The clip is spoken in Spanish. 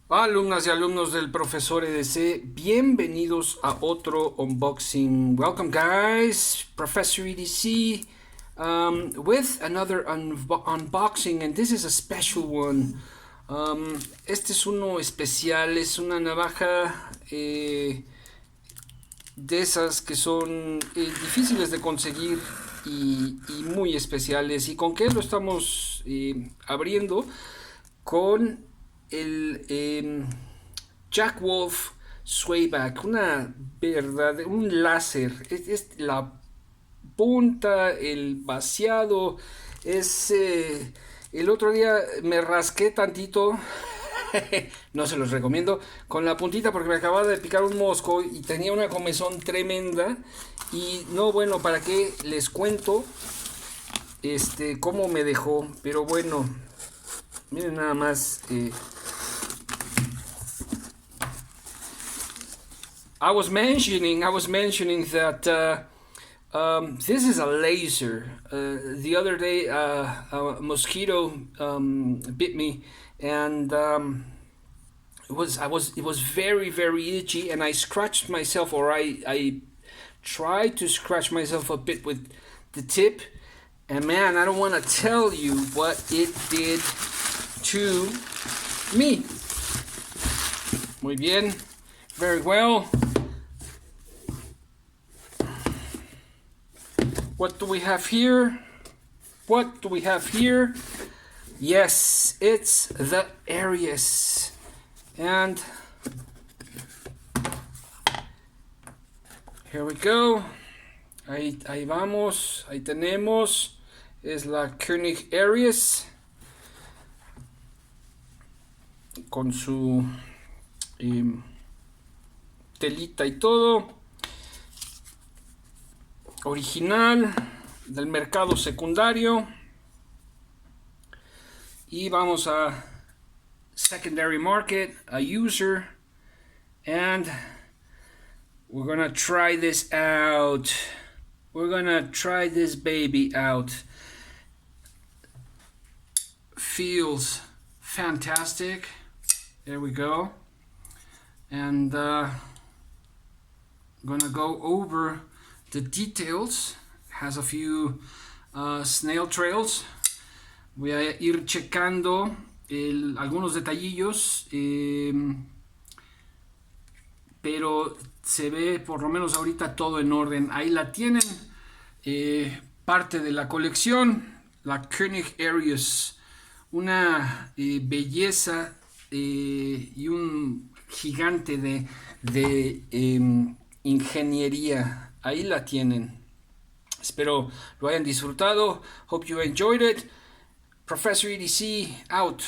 Alumnas y alumnos del profesor EDC, bienvenidos a otro unboxing. Welcome, guys. Professor EDC with another unboxing, and this is a special one. Este es uno especial, es una navaja de esas que son difíciles de conseguir y muy especiales. ¿Y con qué lo estamos abriendo? Con el Jack Wolf Swayback, un láser, es la punta, el vaciado, el otro día me rasqué tantito, no se los recomiendo, con la puntita porque me acababa de picar un mosco y tenía una comezón tremenda y no, bueno, ¿para qué les cuento cómo me dejó? Pero bueno, miren nada más. I was mentioning that this is a laser. The other day, a mosquito bit me, and it was very very itchy, and I scratched myself, or I tried to scratch myself a bit with the tip, and man, I don't want to tell you what it did to me. Muy bien, very well. What do we have here? What do we have here? Yes, it's the Aries. And here we go. Ahí vamos, ahí tenemos. Es la Koenig Aries con su telita y todo. Original del mercado secundario. Y vamos a secondary market, a user, and we're gonna try this out. We're gonna try this baby out. Feels fantastic. There we go. And gonna go over the details. Has a few snail trails. Voy a ir checando algunos detallillos, pero se ve por lo menos ahorita todo en orden. Ahí la tienen, parte de la colección, la Koenig Aries, una belleza y un gigante de ingeniería. Ahí la tienen. Espero lo hayan disfrutado. Hope you enjoyed it. Professor EDC out.